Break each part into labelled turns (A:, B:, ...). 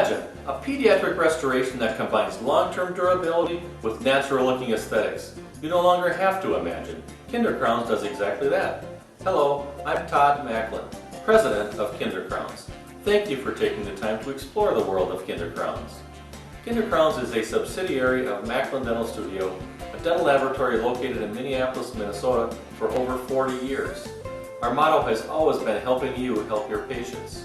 A: Imagine a pediatric restoration that combines long-term durability with natural-looking aesthetics. You no longer have to imagine. Kinder Crowns does exactly that. Hello, I'm Todd Macklin, President of Kinder Crowns. Thank you for taking the time to explore the world of Kinder Crowns. Kinder Crowns is a subsidiary of Macklin Dental Studio, a dental laboratory located in Minneapolis, Minnesota for over 40 years. Our motto has always been helping you help your patients.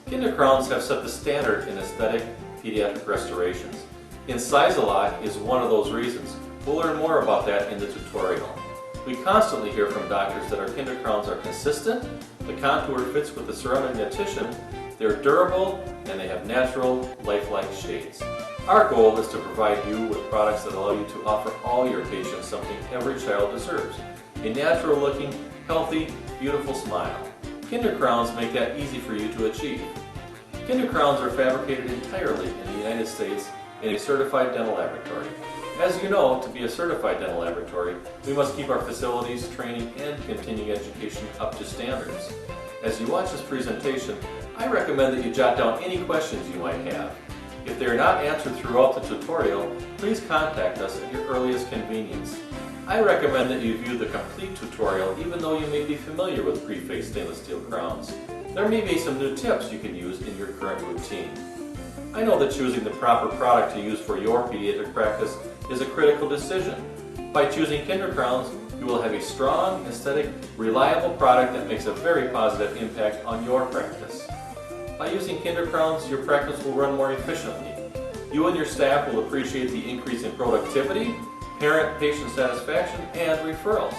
A: Kinder Crowns have set the standard in aesthetic pediatric restorations. Incisalock is one of those reasons. We'll learn more about that in the tutorial. We constantly hear from doctors that our Kinder Crowns are consistent, the contour fits with the surrounding dentition, they're durable, and they have natural, lifelike shades. Our goal is to provide you with products that allow you to offer all your patients something every child deserves. A natural-looking, healthy, beautiful smile. Kinder Crowns make that easy for you to achieve. Kinder Crowns are fabricated entirely in the United States in a certified dental laboratory. As you know, to be a certified dental laboratory, we must keep our facilities, training, and continuing education up to standards. As you watch this presentation, I recommend that you jot down any questions you might have. If they are not answered throughout the tutorial, please contact us at your earliest convenience. I recommend that you view the complete tutorial even though you may be familiar with pre-faced stainless steel crowns. There may be some new tips you can use in your current routine. I know that choosing the proper product to use for your pediatric practice is a critical decision. By choosing Kinder Crowns, you will have a strong, aesthetic, reliable product that makes a very positive impact on your practice. By using Kinder Crowns, your practice will run more efficiently. You and your staff will appreciate the increase in productivity, parent-patient satisfaction, and referrals.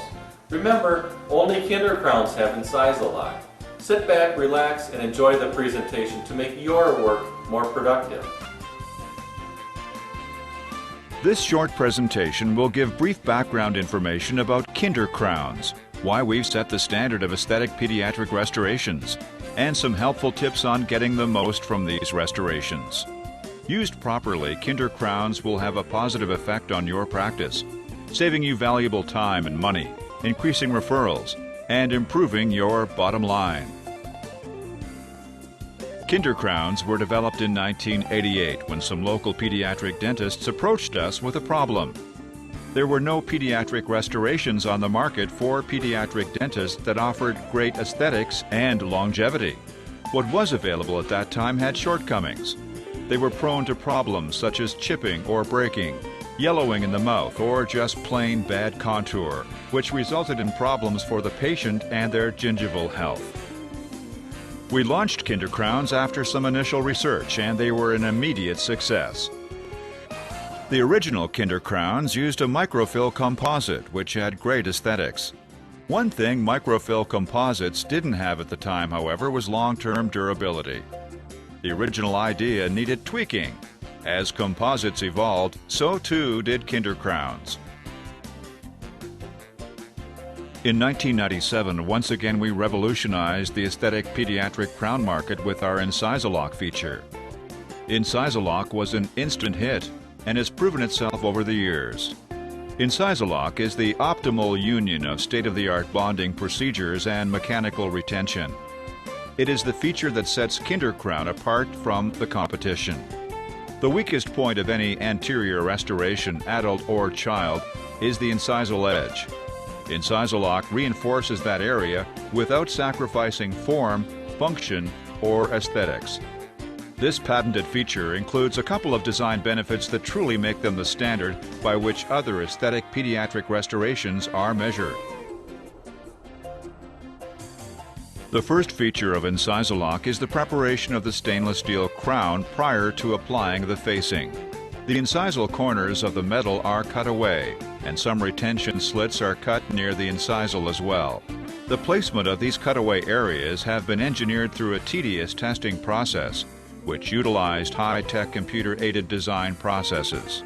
A: Remember, only Kinder Crowns have Incisalock. Sit back, relax, and enjoy the presentation to make your work more productive.
B: This short presentation will give brief background information about Kinder Crowns, why we've set the standard of aesthetic pediatric restorations, and some helpful tips on getting the most from these restorations. Used properly, Kinder Crowns will have a positive effect on your practice, saving you valuable time and money, increasing referrals, and improving your bottom line. Kinder Crowns were developed in 1988 when some local pediatric dentists approached us with a problem. There were no pediatric restorations on the market for pediatric dentists that offered great aesthetics and longevity. What was available at that time had shortcomings. They were prone to problems such as chipping or breaking, yellowing in the mouth, or just plain bad contour, which resulted in problems for the patient and their gingival health. We launched Kinder Crowns after some initial research, and they were an immediate success. The original Kinder Crowns used a microfill composite, which had great aesthetics. One thing microfill composites didn't have at the time, however, was long-term durability. The original idea needed tweaking. As composites evolved, so too did Kinder Crowns. In 1997, once again we revolutionized the aesthetic pediatric crown market with our Incisalock feature. Incisalock was an instant hit and has proven itself over the years. Incisalock is the optimal union of state-of-the-art bonding procedures and mechanical retention. It is the feature that sets Kinder Crown apart from the competition. The weakest point of any anterior restoration, adult or child, is the incisal edge. Incisalock reinforces that area without sacrificing form, function, or aesthetics. This patented feature includes a couple of design benefits that truly make them the standard by which other aesthetic pediatric restorations are measured. The first feature of Incisalock is the preparation of the stainless steel crown prior to applying the facing. The incisal corners of the metal are cut away, and some retention slits are cut near the incisal as well. The placement of these cutaway areas have been engineered through a tedious testing process, which utilized high-tech computer-aided design processes.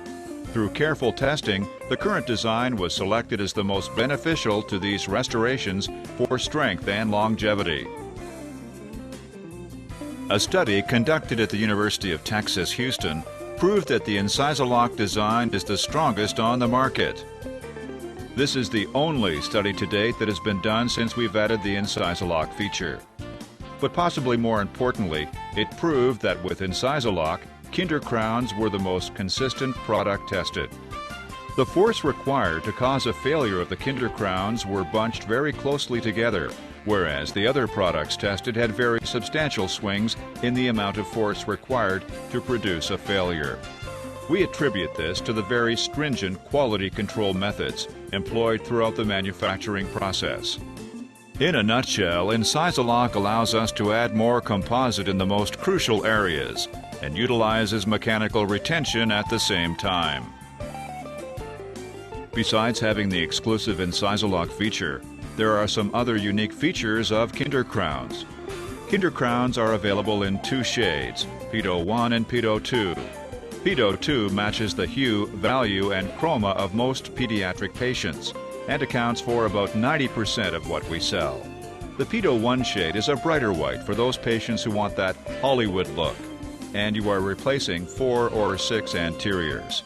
B: Through careful testing, the current design was selected as the most beneficial to these restorations for strength and longevity. A study conducted at the University of Texas, Houston, proved that the Incisalock design is the strongest on the market. This is the only study to date that has been done since we've added the Incisalock feature. But possibly more importantly, it proved that with Incisalock, Kinder crowns were the most consistent product tested. The force required to cause a failure of the Kinder crowns were bunched very closely together, whereas the other products tested had very substantial swings in the amount of force required to produce a failure. We attribute this to the very stringent quality control methods employed throughout the manufacturing process. In a nutshell, Incisalock allows us to add more composite in the most crucial areas and utilizes mechanical retention at the same time. Besides having the exclusive Incisalock feature, there are some other unique features of Kinder crowns. Kinder crowns are available in two shades, Pitot 1 and Pitot 2. Pitot 2 matches the hue, value, and chroma of most pediatric patients and accounts for about 90% of what we sell. The Pitot 1 shade is a brighter white for those patients who want that Hollywood look, and you are replacing 4 or 6 anteriors.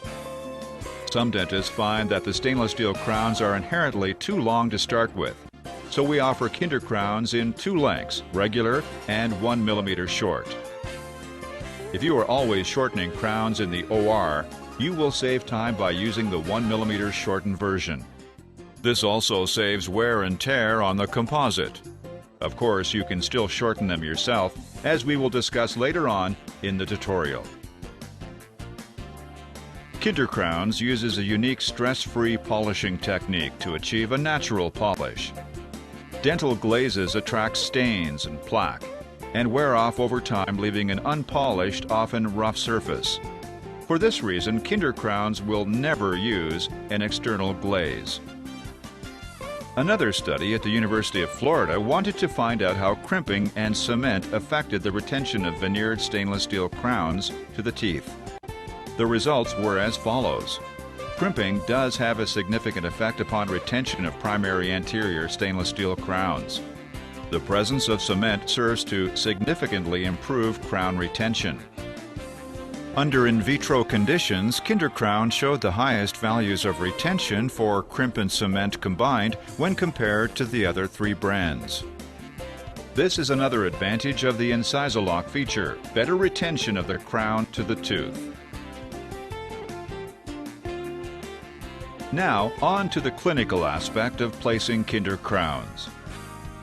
B: Some dentists find that the stainless steel crowns are inherently too long to start with, so we offer Kinder crowns in two lengths, regular and 1 millimeter short. If you are always shortening crowns in the OR, you will save time by using the 1 millimeter shortened version. This also saves wear and tear on the composite. Of course, you can still shorten them yourself, as we will discuss later on in the tutorial. Kinder crowns uses a unique stress-free polishing technique to achieve a natural polish. Dental glazes attract stains and plaque and wear off over time, leaving an unpolished, often rough surface. For this reason, Kinder crowns will never use an external glaze. Another study at the University of Florida wanted to find out how crimping and cement affected the retention of veneered stainless steel crowns to the teeth. The results were as follows. Crimping does have a significant effect upon retention of primary anterior stainless steel crowns. The presence of cement serves to significantly improve crown retention. Under in vitro conditions, Kinder crowns showed the highest values of retention for crimp and cement combined when compared to the other three brands. This is another advantage of the Incisalock feature, better retention of the crown to the tooth. Now, on to the clinical aspect of placing Kinder crowns.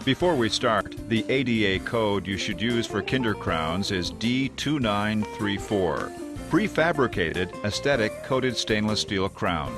B: Before we start, the ADA code you should use for Kinder crowns is D2934, prefabricated aesthetic coated stainless steel crown.